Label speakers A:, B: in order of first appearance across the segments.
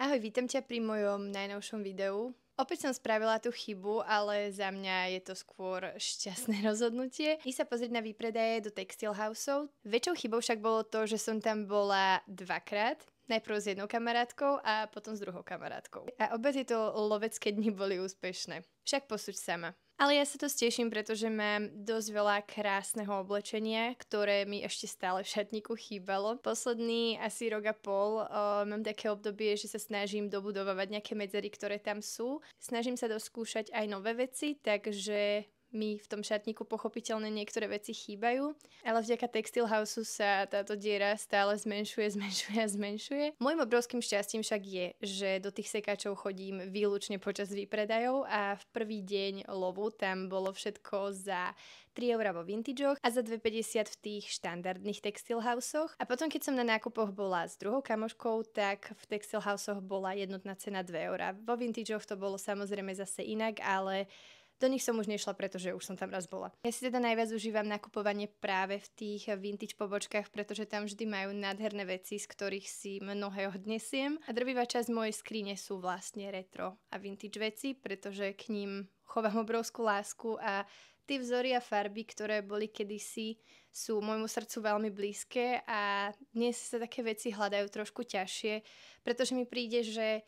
A: Ahoj, vítam ťa pri mojom najnovšom videu. Opäť som spravila tú chybu, ale za mňa je to skôr šťastné rozhodnutie. Ísť sa pozrieť na výpredaje do Textile Houseov. Väčšou chybou však bolo to, že som tam bola dvakrát. Najprv s jednou kamarátkou a potom s druhou kamarátkou. A obe tieto lovecké dni boli úspešné. Však posúď sama. Ale ja sa to teším, pretože mám dosť veľa krásneho oblečenia, ktoré mi ešte stále v šatníku chýbalo. Posledný asi rok a pol mám také obdobie, že sa snažím dobudovať nejaké medzery, ktoré tam sú. Snažím sa doskúšať aj nové veci, takže mi v tom šatníku pochopiteľne niektoré veci chýbajú, ale vďaka Textile Houseu sa táto diera stále zmenšuje. Môjim obrovským šťastím však je, že do tých sekáčov chodím výlučne počas výpredajov a v prvý deň lovu tam bolo všetko za 3 € vo vintageoch a za 2,50 v tých štandardných Textile Houseoch. A potom, keď som na nákupoch bola s druhou kamoškou, tak v Textile Houseoch bola jednotná cena 2 €. Vo vintageoch to bolo samozrejme zase inak, ale do nich som už nešla, pretože už som tam raz bola. Ja si teda najviac užívam nakupovanie práve v tých vintage pobočkách, pretože tam vždy majú nádherné veci, z ktorých si mnohé odnesiem. A drvivá časť mojej skrine sú vlastne retro a vintage veci, pretože k ním chovám obrovskú lásku a tie vzory a farby, ktoré boli kedysi, sú môjmu srdcu veľmi blízke a dnes sa také veci hľadajú trošku ťažšie, pretože mi príde, že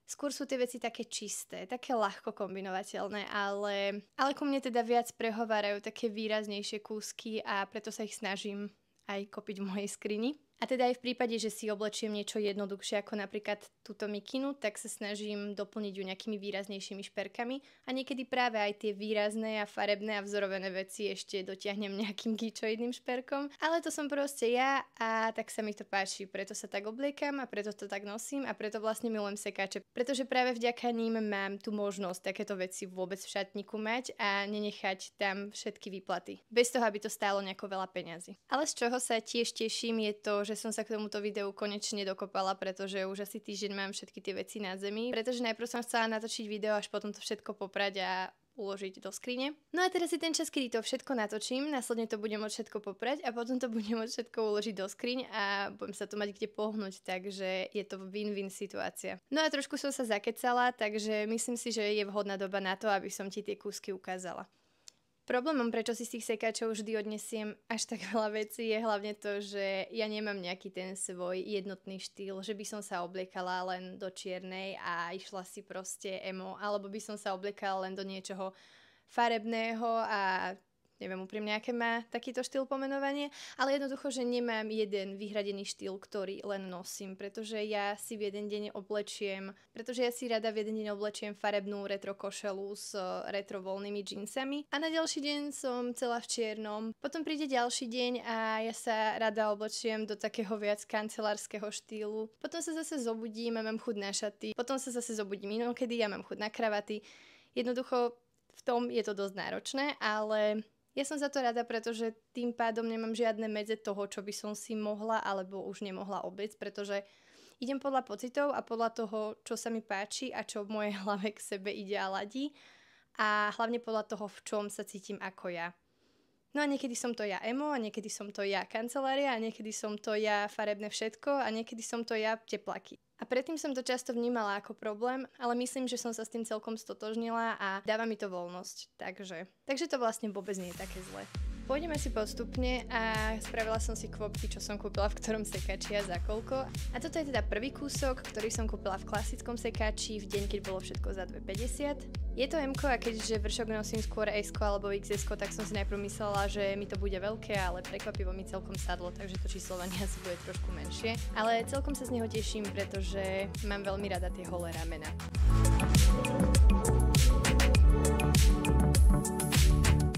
A: skôr sú tie veci také čisté, také ľahko kombinovateľné, ale ku mne teda viac prehovárajú také výraznejšie kúsky a preto sa ich snažím aj kopiť v mojej skrini. A teda aj v prípade, že si oblečiem niečo jednoduchšie ako napríklad túto mikinu, tak sa snažím doplniť ju nejakými výraznejšími šperkami a niekedy práve aj tie výrazné a farebné a vzorovené veci ešte dotiahnem nejakým gíčoidným šperkom. Ale to som proste ja a tak sa mi to páči, preto sa tak obliekam a preto to tak nosím a preto vlastne milujem sekáče. Pretože práve vďaka ním mám tú možnosť takéto veci vôbec v šatníku mať a nenechať tam všetky výplaty. Bez toho, aby to stálo nejako veľa peňazí. Ale z čoho sa tiež teším je to, že som sa k tomuto videu konečne dokopala, pretože už asi týždeň mám všetky tie veci na zemi, pretože najprv som chcela natočiť video, až potom to všetko poprať a uložiť do skrine. No a teraz si ten čas, kedy to všetko natočím, následne to budem môcť všetko poprať a potom to budem môcť všetko uložiť do skriň a budem sa to mať kde pohnúť, takže je to win-win situácia. No a trošku som sa zakecala, takže myslím si, že je vhodná doba na to, aby som ti tie kúsky ukázala. Problémom, prečo si z tých sekáčov vždy odnesiem až tak veľa vecí, je hlavne to, že ja nemám nejaký ten svoj jednotný štýl, že by som sa obliekala len do čiernej a išla si proste emo, alebo by som sa obliekala len do niečoho farebného a neviem úprimne, aké má takýto štýl pomenovanie, ale jednoducho, že nemám jeden vyhradený štýl, ktorý len nosím, pretože ja si v jeden deň rada v jeden deň oblečiem farebnú retro košelu s retro voľnými džínsami a na ďalší deň som celá v čiernom. Potom príde ďalší deň a ja sa rada oblečiem do takého viac kancelárskeho štýlu. Potom sa zase zobudím a mám chuť na šaty. Potom sa zase zobudím inokedy a mám chuť na kravaty. Jednoducho v tom je to dosť náročné, ale ja som za to rada, pretože tým pádom nemám žiadne medze toho, čo by som si mohla alebo už nemohla obliecť, pretože idem podľa pocitov a podľa toho, čo sa mi páči a čo v mojej hlave k sebe ide a ladí a hlavne podľa toho, v čom sa cítim ako ja. No a niekedy som to ja emo a niekedy som to ja kancelária a niekedy som to ja farebné všetko a niekedy som to ja teplaky. A predtým som to často vnímala ako problém, ale myslím, že som sa s tým celkom stotožnila a dáva mi to voľnosť. Takže to vlastne vôbec nie je také zlé. Pôjdeme si postupne a spravila som si kvopky, čo som kúpila v ktorom sekáči a za koľko. A toto je teda prvý kúsok, ktorý som kúpila v klasickom sekáči v deň, keď bolo všetko za 2,50. Je to M-ko a keďže vršok nosím skôr S-ko alebo XS-ko, tak som si najprv myslela, že mi to bude veľké, ale prekvapivo mi celkom sadlo, takže to číslovanie asi bude trošku menšie. Ale celkom sa z neho teším, pretože mám veľmi rada tie holé ramená.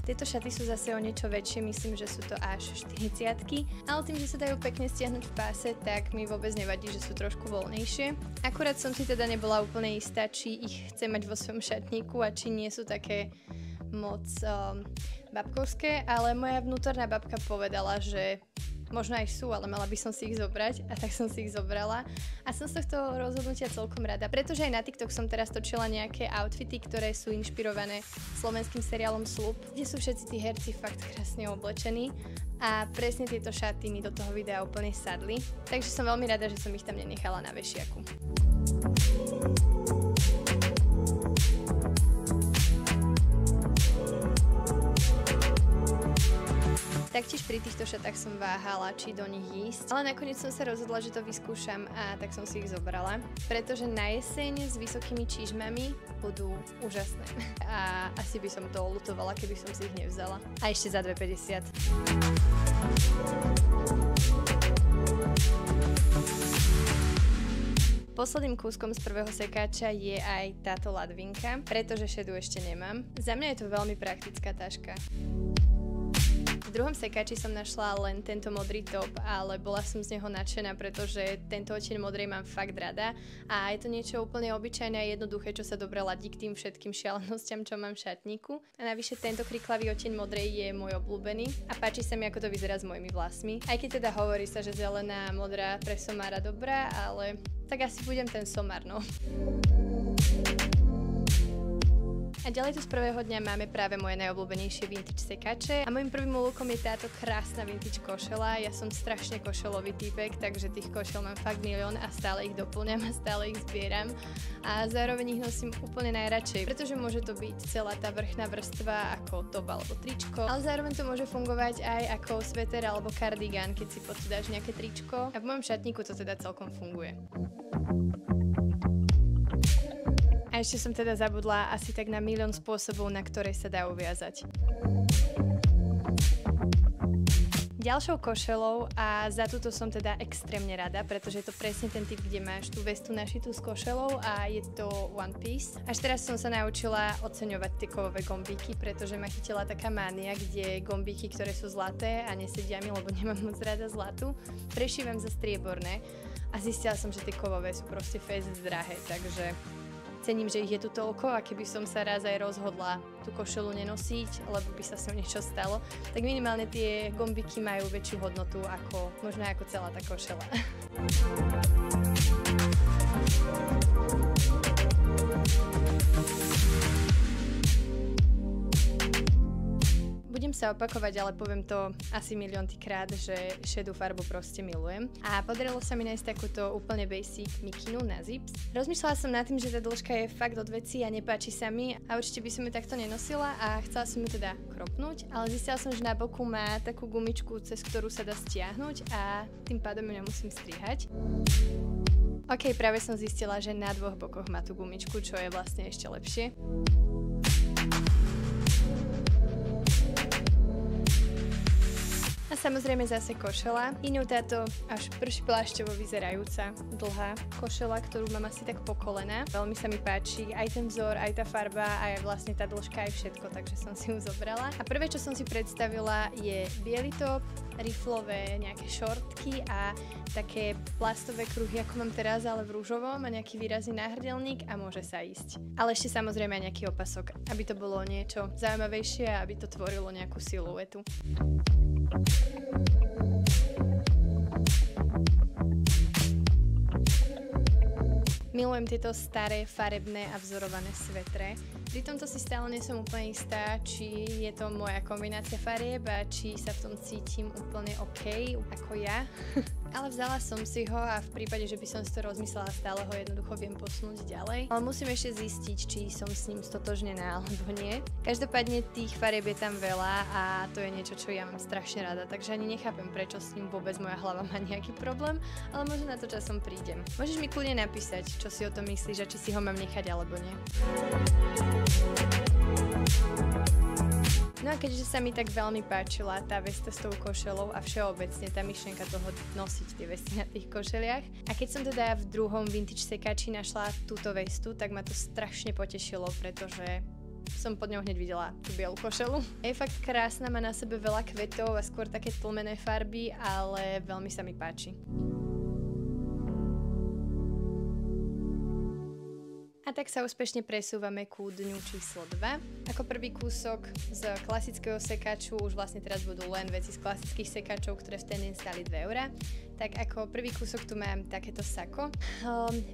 A: Tieto šaty sú zase o niečo väčšie, myslím, že sú to až 40-ky, ale tým, že sa dajú pekne stiahnuť v páse, tak mi vôbec nevadí, že sú trošku voľnejšie. Akurát som si teda nebola úplne istá, či ich chcem mať vo svojom šatníku a či nie sú také moc babkovské, ale moja vnútorná babka povedala, že možno aj sú, ale mala by som si ich zobrať a tak som si ich zobrala a som z tohto rozhodnutia celkom rada, pretože aj na TikTok som teraz točila nejaké outfity, ktoré sú inšpirované slovenským seriálom Sľub, kde sú všetci tí herci fakt krásne oblečení a presne tieto šaty mi do toho videa úplne sadli, takže som veľmi rada, že som ich tam nenechala na vešiaku. pri týchto šatách som váhala, či do nich ísť, ale nakoniec som sa rozhodla, že to vyskúšam a tak som si ich zobrala, pretože na jeseň s vysokými čížmami budú úžasné. A asi by som to ľutovala, keby som si ich nevzala. A ešte za 2,50. Posledným kúskom z prvého sekáča je aj táto ladvinka, pretože šedu ešte nemám. Za mňa je to veľmi praktická taška. V druhom sekáči som našla len tento modrý top, ale bola som z neho nadšená, pretože tento odtieň modrej mám fakt rada a je to niečo úplne obyčajné a jednoduché, čo sa dobre ladí k tým všetkým šialenosťam, čo mám v šatníku. A navyše tento kriklavý odtieň modrej je môj obľúbený a páči sa mi, ako to vyzerá s mojimi vlasmi. Aj keď teda hovorí sa, že zelená a modrá pre somára dobrá, ale tak asi budem ten somár, no. A ďalej tu z prvého dňa máme práve moje najobľúbenejšie vintage sekače a môjim prvým lookom je táto krásna vintage košela. Ja som strašne košelový typek, takže tých košel mám fakt milión a stále ich doplňam a stále ich zbieram a zároveň ich nosím úplne najradšej, pretože môže to byť celá tá vrchná vrstva ako top alebo tričko, ale zároveň to môže fungovať aj ako sveter alebo kardigán, keď si pod to dáš nejaké tričko a v mojom šatníku to teda celkom funguje. A ešte som teda zabudla asi tak na milión spôsobov, na ktoré sa dá uviazať. Ďalšou košelou a za túto som teda extrémne rada, pretože je to presne ten typ, kde máš tú vestu našitú s košelou a je to one piece. Až teraz som sa naučila oceňovať tie kovové gombíky, pretože ma chytila taká mánia, kde gombíky, ktoré sú zlaté a nesedia mi, lebo nemám moc rada zlatu, prešívam za strieborné a zistila som, že tie kovové sú proste fest drahé, takže cením, že ich je tu toľko a keby som sa raz aj rozhodla tú košelu nenosiť, lebo by sa s ňou niečo stalo, tak minimálne tie gombiky majú väčšiu hodnotu ako možno ako celá tá košela. Budem sa opakovať, ale poviem to asi milióntykrát, že šedú farbu proste milujem. A podarilo sa mi nájsť takúto úplne basic mikinu na zips. Rozmýšľala som nad tým, že tá dĺžka je fakt od veci a nepáči sa mi a určite by som ju takto nenosila a chcela som ju teda kropnúť, ale zistila som, že na boku má takú gumičku, cez ktorú sa dá stiahnuť a tým pádom ju nemusím strihať. Ok, práve som zistila, že na dvoch bokoch má tú gumičku, čo je vlastne ešte lepšie. A samozrejme zase košela. Je ňou táto až pršplášťovo vyzerajúca dlhá košela, ktorú mám asi tak po kolena. Veľmi sa mi páči aj ten vzor, aj tá farba, aj vlastne tá dĺžka, aj všetko, takže som si ju zobrala. A prvé, čo som si predstavila, je biely top, riflové nejaké šortky a také plastové kruhy, ako mám teraz, ale v rúžovom a nejaký výrazný náhrdelník a môže sa ísť. Ale ešte samozrejme aj nejaký opasok, aby to bolo niečo zaujímavejšie a aby to tvorilo nejakú siluetu. Milujem tieto staré, farebné a vzorované svetre. Pri tomto si stále nie som úplne istá, či je to moja kombinácia farieb a či sa v tom cítim úplne OK, ako ja. Ale vzala som si ho a v prípade, že by som si to rozmyslela, stále ho jednoducho viem posunúť ďalej. Ale musím ešte zistiť, či som s ním stotožnená alebo nie. Každopádne tých farieb je tam veľa a to je niečo, čo ja mám strašne rada, takže ani nechápem, prečo s ním vôbec moja hlava má nejaký problém, ale možno na to časom prídem. Môžeš mi kľudne napísať, čo si o tom myslíš a či si ho mám nechať alebo nie. No a keďže sa mi tak veľmi páčila tá vesta s tou košelou a všeobecne tá myšlienka toho nosiť tie vesty na tých košeliach a keď som teda v druhom vintage sekáči našla túto vestu, tak ma to strašne potešilo, pretože som pod ňou hneď videla tú bielu košelu. Je fakt krásna, má na sebe veľa kvetov a skôr také tlmené farby, ale veľmi sa mi páči. A tak sa úspešne presúvame ku dňu číslo 2. Ako prvý kúsok z klasického sekaču, už vlastne teraz budú len veci z klasických sekačov, ktoré v ten deň stáli 2 €. Tak ako prvý kúsok tu mám takéto sako.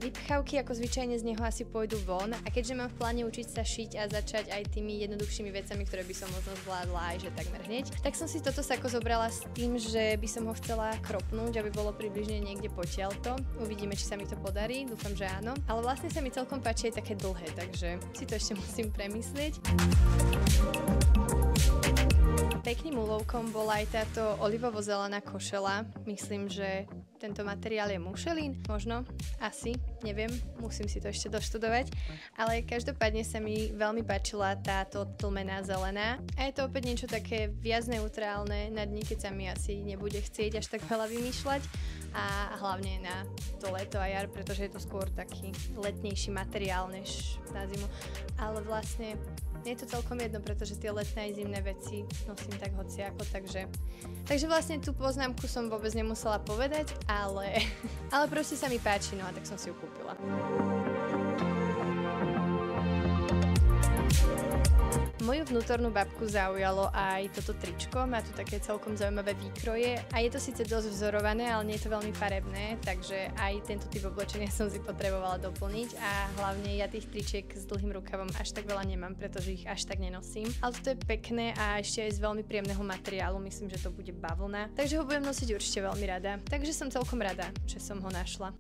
A: Vypchávky ako zvyčajne z neho asi pôjdu von a keďže mám v pláne učiť sa šiť a začať aj tými jednoduchšími vecami, ktoré by som možno zvládla aj že takmer hneď, tak som si toto sako zobrala s tým, že by som ho chcela kropnúť, aby bolo približne niekde potiaľto. Uvidíme, či sa mi to podarí, dúfam, že áno. Ale vlastne sa mi celkom páči aj také dlhé, takže si to ešte musím premyslieť. Pekným úlovkom bola aj táto olivovo-zelená košela. Myslím, že tento materiál je mušelín, možno, asi, neviem, musím si to ešte doštudovať, ale každopádne sa mi veľmi páčila táto tlmená zelená a je to opäť niečo také viac neutrálne na dni, keď sa mi asi nebude chcieť až tak veľa vymýšľať a hlavne na to leto a jar, pretože je to skôr taký letnejší materiál než na zimu, ale vlastne je to celkom jedno, pretože tie letné aj zimné veci nosím tak hociako, takže vlastne tú poznámku som vôbec nemusela povedať, ale proste sa mi páči, no a tak som si ju kúpila. Moju vnútornú babku zaujalo aj toto tričko, má tu také celkom zaujímavé výkroje a je to síce dosť vzorované, ale nie je to veľmi farebné, takže aj tento typ oblečenia som si potrebovala doplniť a hlavne ja tých tričiek s dlhým rukavom až tak veľa nemám, pretože ich až tak nenosím. Ale toto je pekné a ešte aj z veľmi príjemného materiálu, myslím, že to bude bavlna, takže ho budem nosiť určite veľmi rada. Takže som celkom rada, že som ho našla.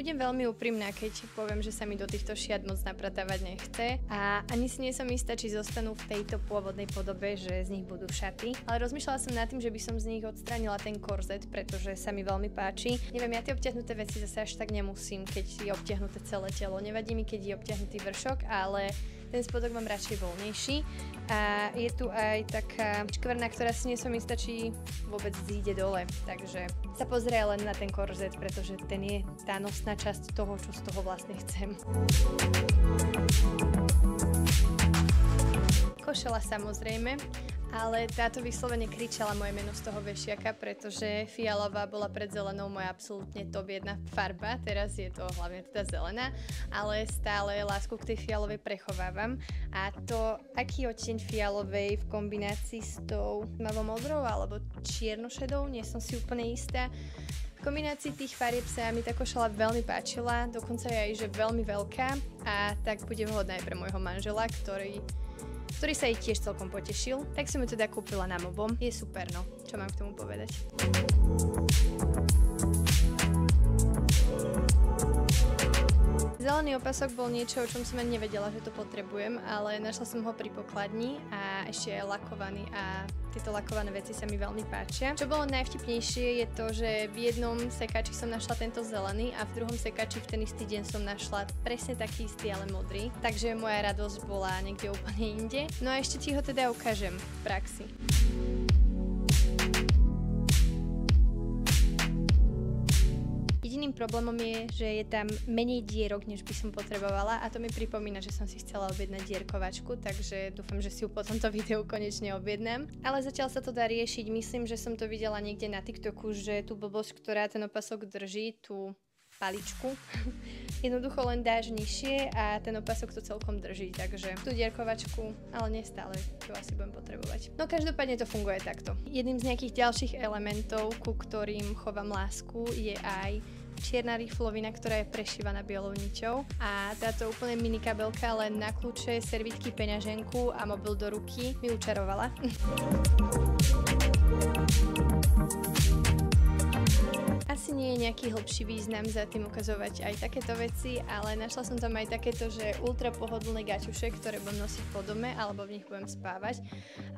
A: Budem veľmi úprimná, keď poviem, že sa mi do týchto šiat moc napratávať nechce a ani si nie som istá, či zostanú v tejto pôvodnej podobe, že z nich budú šaty, ale rozmýšľala som nad tým, že by som z nich odstránila ten korzet, pretože sa mi veľmi páči. Neviem, ja tie obťahnuté veci zase až tak nemusím, keď je obťahnuté celé telo. Nevadí mi, keď je obťahnutý vršok, ale ten spodok mám radšej voľnejší a je tu aj taká škvrna, ktorá si nie som istá, či vôbec zíde dole, takže sa pozrie len na ten korzet, pretože ten je tá nosná časť toho, čo z toho vlastne chcem. Košela samozrejme, ale táto vyslovene kričala moje meno z toho vešiaka, pretože fialová bola pred zelenou moja absolútne top 1 farba, teraz je to hlavne teda zelená, ale stále lásku k tej fialovej prechovávam a to, aký odtieň fialovej v kombinácii s tou tmavo-modrou alebo čierno-šedou, nie som si úplne istá. V kombinácii tých farieb sa mi tá košela veľmi páčila, dokonca je aj že veľmi veľká a tak bude vhodná aj pre môjho manžela, ktorý sa jej tiež celkom potešil, tak som ju teda kúpila na Mobom. Je super, no. Čo mám k tomu povedať? Zelený opasok bol niečo, o čom som ani nevedela, že to potrebujem, ale našla som ho pri pokladni a ešte je lakovaný a tieto lakované veci sa mi veľmi páčia. Čo bolo najvtipnejšie je to, že v jednom sekači som našla tento zelený a v druhom sekači v ten istý deň som našla presne taký istý, ale modrý. Takže moja radosť bola niekde úplne inde. No a ešte ti ho teda ukážem v praxi. Jediným problémom je, že je tam menej dierok, než by som potrebovala a to mi pripomína, že som si chcela objednať dierkovačku, takže dúfam, že si ju po tomto videu konečne objednám. Ale zatiaľ sa to dá riešiť, myslím, že som to videla niekde na TikToku, že tú blbosť, ktorá ten opasok drží, tú paličku, jednoducho len dáš nižšie a ten opasok to celkom drží, takže tú dierkovačku, ale nestále to asi budem potrebovať. No každopádne to funguje takto. Jedným z nejakých ďalších elementov, ku ktorým chovám lásku, je aj čierna riflovina, ktorá je prešívaná bielou niťou a táto úplne mini kabelka len na kľúče, servítky, peňaženku a mobil do ruky mi učarovala. Asi nie je nejaký hlbší význam za tým ukazovať aj takéto veci, ale našla som tam aj takéto, že ultra pohodlné gaťuše, ktoré budem nosiť po dome alebo v nich budem spávať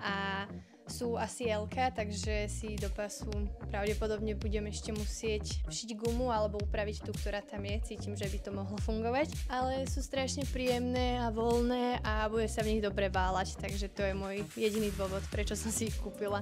A: a sú asi L-ka, takže si do pasu pravdepodobne budem ešte musieť všiť gumu alebo upraviť tú, ktorá tam je. Cítim, že by to mohlo fungovať, ale sú strašne príjemné a voľné a bude sa v nich dobre váľať, takže to je môj jediný dôvod, prečo som si ich kúpila.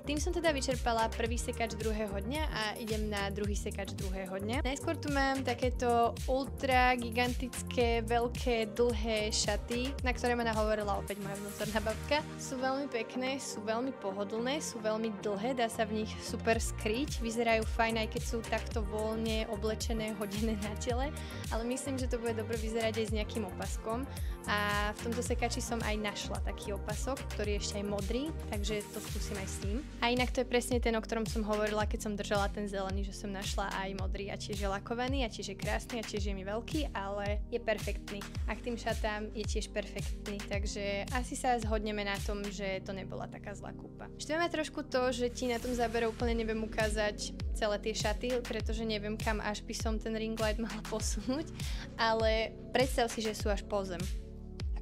A: Tým som teda vyčerpala prvý sekač druhého dňa a idem na druhý sekač druhého dňa. Najskôr tu mám takéto ultra gigantické, veľké, dlhé šaty, na ktoré ma nahovorila opäť moja vnútorná babka. Sú veľmi pekné, sú veľmi pohodlné, sú veľmi dlhé, dá sa v nich super skryť, vyzerajú fajn, aj keď sú takto voľne oblečené, hodené na tele, ale myslím, že to bude dobre vyzerať aj s nejakým opaskom. A v tomto sekači som aj našla taký opasok, ktorý je ešte aj modrý, takže to skúsim aj s ním. A inak to je presne ten, o ktorom som hovorila, keď som držala ten zelený, že som našla aj modrý a tiež je lakovaný a tiež je krásny a tiež je mi veľký, ale je perfektný. A k tým šatám je tiež perfektný, takže asi sa zhodneme na tom, že to nebola taká zlá kúpa. Štve ma trošku to, že ti na tom zábere úplne neviem ukázať celé tie šaty, pretože neviem, kam až by som ten ring light mala posunúť, ale predstav si, že sú až po zem.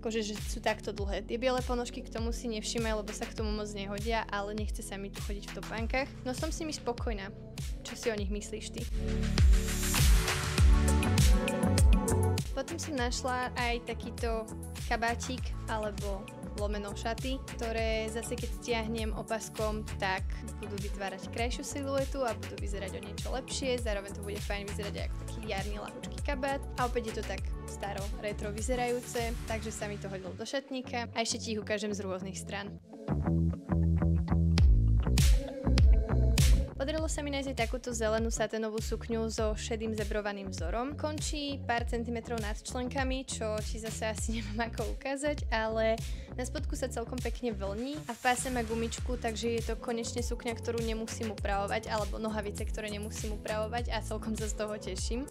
A: Akože, že sú takto dlhé. Tie biele ponožky k tomu si nevšimaj, lebo sa k tomu moc nehodia, ale nechce sa mi tu chodiť v topánkach. No som si mi spokojná. Čo si o nich myslíš ty? Potom som našla aj takýto kabátik alebo lomeno šaty, ktoré zase keď stiahnem opaskom, tak budú vytvárať krajšiu siluetu a budú vyzerať o niečo lepšie, zároveň to bude fajn vyzerať ako taký jarný ľahučký kabát a opäť je to tak staro, retro vyzerajúce, takže sa mi to hodilo do šatníka a ešte ti ich ukážem z rôznych strán. Podarilo sa mi nájsť aj takúto zelenú saténovú sukňu so šedým zebrovaným vzorom. Končí pár centimetrov nad členkami, čo ti zase asi nemám ako ukázať, ale na spodku sa celkom pekne vlní a v páse má gumičku, takže je to konečne sukňa, ktorú nemusím upravovať, alebo nohavice, ktoré nemusím upravovať a celkom sa z toho teším.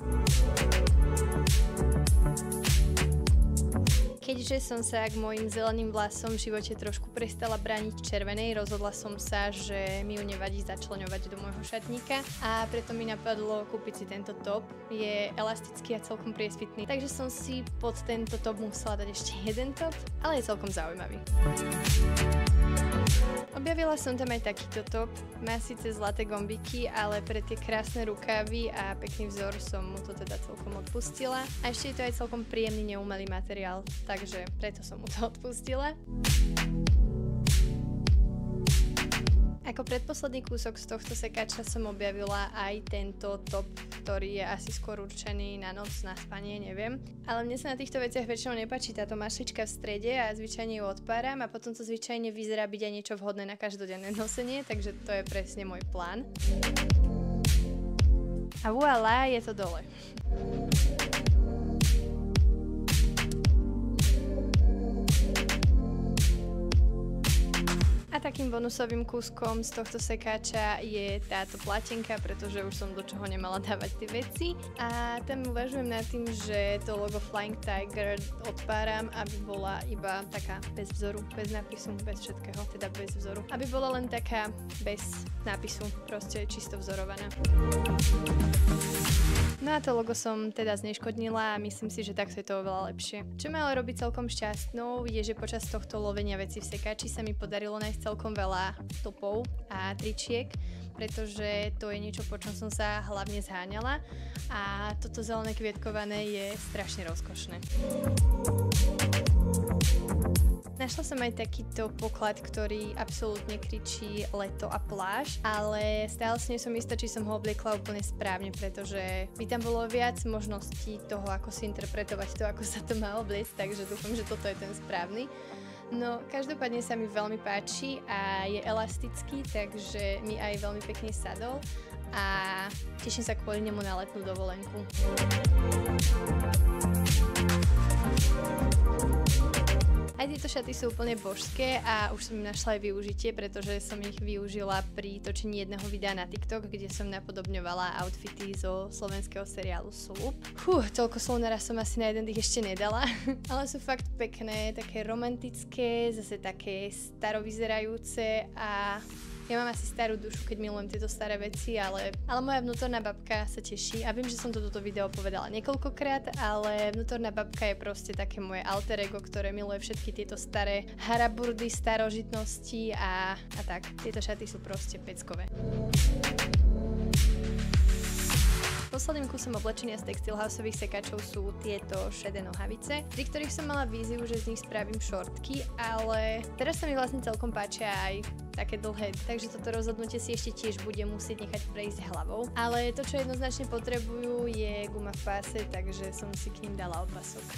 A: Keďže som sa k mojim zeleným vlasom v živote trošku prestala brániť červenej, rozhodla som sa, že mi ju nevadí začleňovať do môjho šatníka a preto mi napadlo kúpiť si tento top. Je elastický a celkom priesvitný, takže som si pod tento top musela dať ešte jeden top, ale je celkom zaujímavý. Objavila som tam aj takýto top, má síce zlaté gombiky, ale pre tie krásne rukávy a pekný vzor som mu to teda celkom odpustila. A ešte je to aj celkom príjemný neumelý materiál, takže preto som mu to odpustila. Ako predposledný kúsok z tohto sekača som objavila aj tento top, ktorý je asi skôr určený na noc, na spanie, neviem. Ale mne sa na týchto veciach väčšinou nepáči táto mašlička v strede a zvyčajne ju odpáram a potom to zvyčajne vyzerá byť aj niečo vhodné na každodenné nosenie, takže to je presne môj plán. A voilà, je to dole. A takým bonusovým kúskom z tohto sekáča je táto platenka, pretože už som do čoho nemala dávať tie veci. A tam uvažujem nad tým, že to logo Flying Tiger odpáram, aby bola iba taká bez vzoru, bez nápisu, bez všetkého, teda bez vzoru. Aby bola len taká bez nápisu, proste čisto vzorovaná. No a to logo som teda zneškodnila a myslím si, že takto je to oveľa lepšie. Čo ma ale robí celkom šťastnou, je, že počas tohto lovenia veci v sekáči sa mi podarilo nájsť celkom veľa topov a tričiek, pretože to je niečo, po čom som sa hlavne zháňala a toto zelené kvietkované je strašne rozkošné. Našla som aj takýto poklad, ktorý absolútne kričí leto a pláž, ale stále si nie som istá, či som ho obliekla úplne správne, pretože by tam bolo viac možností toho, ako si interpretovať to, ako sa to má obliecť, takže dúfam, že toto je ten správny. No, každopádne sa mi veľmi páči a je elastický, takže mi aj veľmi pekne sadol a teším sa kvôli nemu na letnú dovolenku. Aj tieto šaty sú úplne božské a už som im našla aj využitie, pretože som ich využila pri točení jedného videa na TikTok, kde som napodobňovala outfity zo slovenského seriálu Sloop. Toľko slov naraz som asi na jeden dých ešte nedala, ale sú fakt pekné, také romantické, zase také starovyzerajúce a ja mám asi starú dušu, keď milujem tieto staré veci, ale moja vnútorná babka sa teší a viem, že som toto video povedala niekoľkokrát, ale vnútorná babka je proste také moje alter ego, ktoré miluje všetky tieto staré haraburdy, starožitnosti a tak. Tieto šaty sú proste peckové. Posledným kusom oblečenia z Textile Houseových sekačov sú tieto šedé nohavice, pri ktorých som mala víziu, že z nich spravím šortky, ale teraz sa mi vlastne celkom páčia aj také dlhé, takže toto rozhodnutie si ešte tiež budem musieť nechať prejsť hlavou. Ale to, čo jednoznačne potrebujú, je guma v páse, takže som si k ním dala opasok.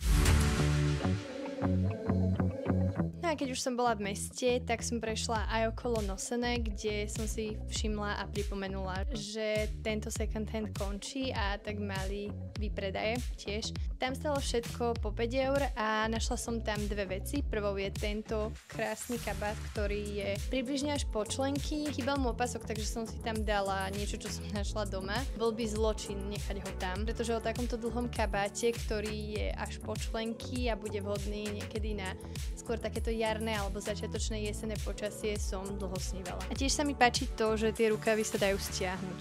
A: No a a keď už som bola v meste, tak som prešla aj okolo Nosené, kde som si všimla a pripomenula, že tento second hand končí a tak mali výpredaje tiež. Tam stalo všetko po 5 eur a našla som tam dve veci. Prvou je tento krásny kabát, ktorý je približne až po členky. Chýbal mu opasok, takže som si tam dala niečo, čo som našla doma. Bol by zločin nechať ho tam, pretože o takomto dlhom kabáte, ktorý je až po členky a bude vhodný niekedy na skôr takéto jarné alebo začiatočné jesenné počasie, som dlho snívala. A tiež sa mi páči to, že tie rukavy sa dajú stiahnuť.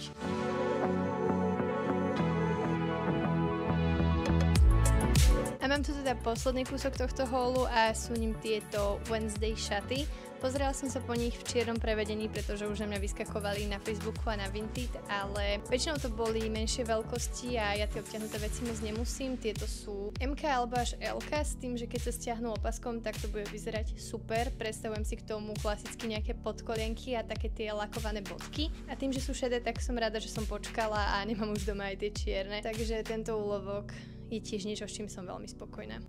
A: A mám tu teda posledný kúsok tohto haulu a sú ním tieto Wednesday šaty. Pozerala som sa po nich v čiernom prevedení, pretože už na mňa vyskakovali na Facebooku a na Vinted, ale väčšinou to boli menšie veľkosti a ja tie obťahnuté veci moc nemusím. Tieto sú MK alebo až LK s tým, že keď sa stiahnu opaskom, tak to bude vyzerať super. Predstavujem si k tomu klasicky nejaké podkolienky a také tie lakované bodky. A tým, že sú šedé, tak som rada, že som počkala a nemám už doma aj tie čierne. Takže tento úlovok je tiež niečo, s čím som veľmi spokojná.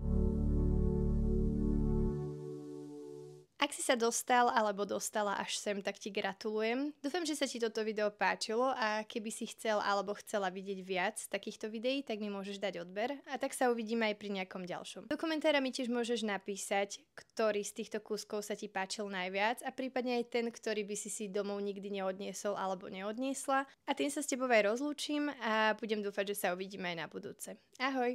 A: Ak si sa dostal alebo dostala až sem, tak ti gratulujem. Dúfam, že sa ti toto video páčilo a keby si chcel alebo chcela vidieť viac takýchto videí, tak mi môžeš dať odber a tak sa uvidíme aj pri nejakom ďalšom. Do komentára mi tiež môžeš napísať, ktorý z týchto kúskov sa ti páčil najviac a prípadne aj ten, ktorý by si domov nikdy neodniesol alebo neodniesla. A tým sa s tebou aj rozlúčim a budem dúfať, že sa uvidíme aj na budúce. Ahoj!